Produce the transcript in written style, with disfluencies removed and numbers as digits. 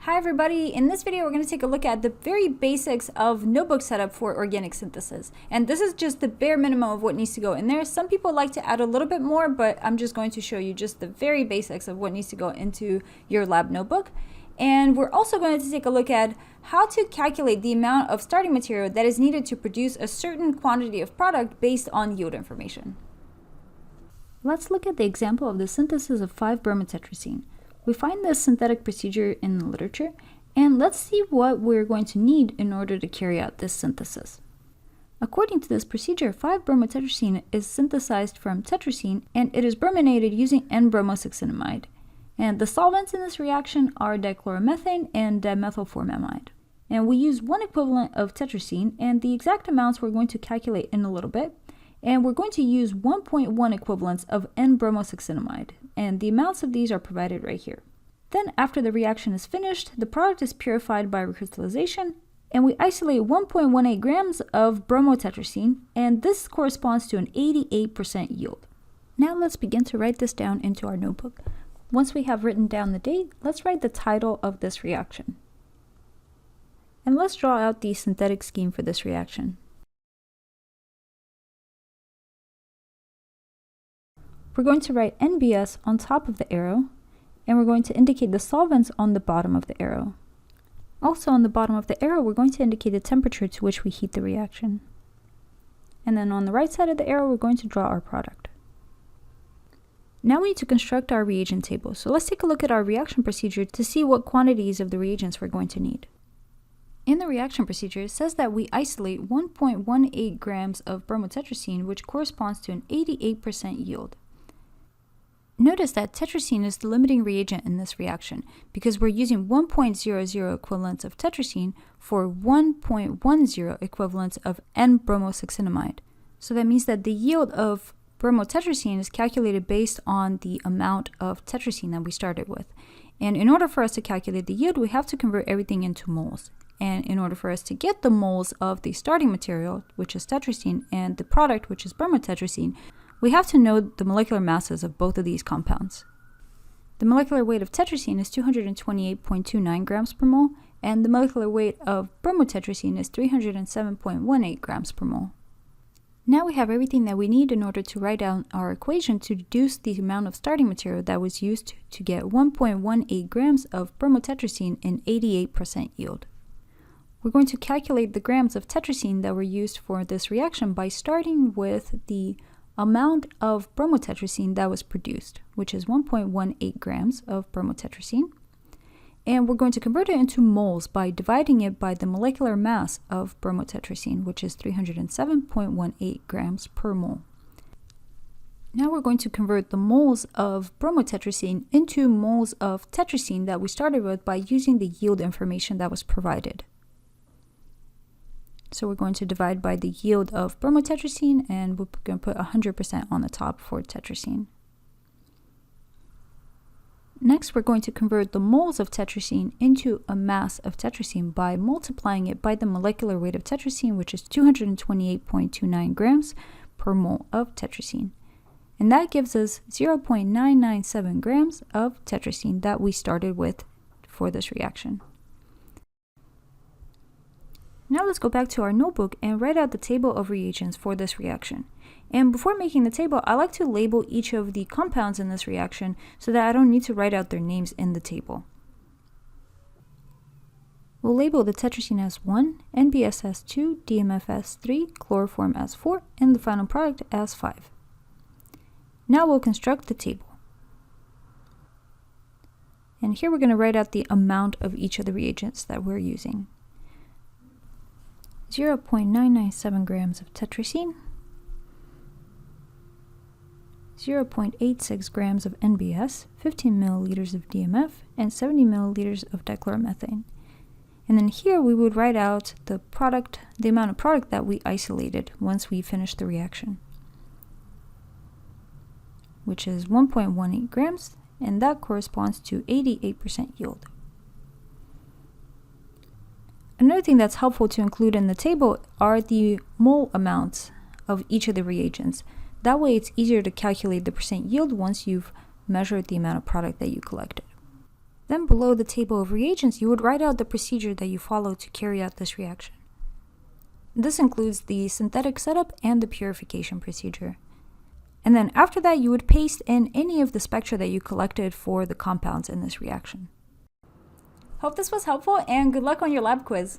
Hi everybody, in this video we're going to take a look at the very basics of notebook setup for organic synthesis. And this is just the bare minimum of what needs to go in there. Some people like to add a little bit more, but I'm just going to show you just the very basics of what needs to go into your lab notebook. And we're also going to take a look at how to calculate the amount of starting material that is needed to produce a certain quantity of product based on yield information. Let's look at the example of the synthesis of 5-bromotetracene. We find this synthetic procedure in the literature, and let's see what we're going to need in order to carry out this synthesis. According to this procedure, 5-bromotetracene is synthesized from tetracene, and it is brominated using N-bromosuccinimide. And the solvents in this reaction are dichloromethane and dimethylformamide. And we use one equivalent of tetracene, and the exact amounts we're going to calculate in a little bit. And we're going to use 1.1 equivalents of N-bromosuccinimide, and the amounts of these are provided right here. Then after the reaction is finished, the product is purified by recrystallization, and we isolate 1.18 grams of bromotetracene, and this corresponds to an 88% yield. Now let's begin to write this down into our notebook. Once we have written down the date, let's write the title of this reaction. And let's draw out the synthetic scheme for this reaction. We're going to write NBS on top of the arrow, and we're going to indicate the solvents on the bottom of the arrow. Also on the bottom of the arrow, we're going to indicate the temperature to which we heat the reaction. And then on the right side of the arrow, we're going to draw our product. Now we need to construct our reagent table. So let's take a look at our reaction procedure to see what quantities of the reagents we're going to need. In the reaction procedure, it says that we isolate 1.18 grams of bromotetracene, which corresponds to an 88% yield. Notice that tetracene is the limiting reagent in this reaction because we're using 1.00 equivalents of tetracene for 1.10 equivalents of N-bromosuccinimide. So that means that the yield of bromotetracene is calculated based on the amount of tetracene that we started with. And in order for us to calculate the yield, we have to convert everything into moles. And in order for us to get the moles of the starting material, which is tetracene, and the product, which is bromotetracene, we have to know the molecular masses of both of these compounds. The molecular weight of tetracene is 228.29 grams per mole, and the molecular weight of bromotetracene is 307.18 grams per mole. Now we have everything that we need in order to write down our equation to deduce the amount of starting material that was used to get 1.18 grams of bromotetracene in 88% yield. We're going to calculate the grams of tetracene that were used for this reaction by starting with the amount of bromotetracene that was produced, which is 1.18 grams of bromotetracene. And we're going to convert it into moles by dividing it by the molecular mass of bromotetracene, which is 307.18 grams per mole. Now we're going to convert the moles of bromotetracene into moles of tetracene that we started with by using the yield information that was provided. So we're going to divide by the yield of bromotetracene, and we're going to put 100% on the top for tetracene. Next, we're going to convert the moles of tetracene into a mass of tetracene by multiplying it by the molecular weight of tetracene, which is 228.29 grams per mole of tetracene. And that gives us 0.997 grams of tetracene that we started with for this reaction. Now let's go back to our notebook and write out the table of reagents for this reaction. And before making the table, I like to label each of the compounds in this reaction so that I don't need to write out their names in the table. We'll label the tetracene as 1, NBS as 2, DMF as 3, chloroform as 4, and the final product as 5. Now we'll construct the table. And here we're going to write out the amount of each of the reagents that we're using. 0.997 grams of tetracene, 0.86 grams of NBS, 15 milliliters of DMF, and 70 milliliters of dichloromethane. And then here we would write out the amount of product that we isolated once we finished the reaction, which is 1.18 grams, and that corresponds to 88% yield. Another thing that's helpful to include in the table are the mole amounts of each of the reagents. That way it's easier to calculate the percent yield once you've measured the amount of product that you collected. Then below the table of reagents, you would write out the procedure that you follow to carry out this reaction. This includes the synthetic setup and the purification procedure. And then after that, you would paste in any of the spectra that you collected for the compounds in this reaction. Hope this was helpful, and good luck on your lab quiz!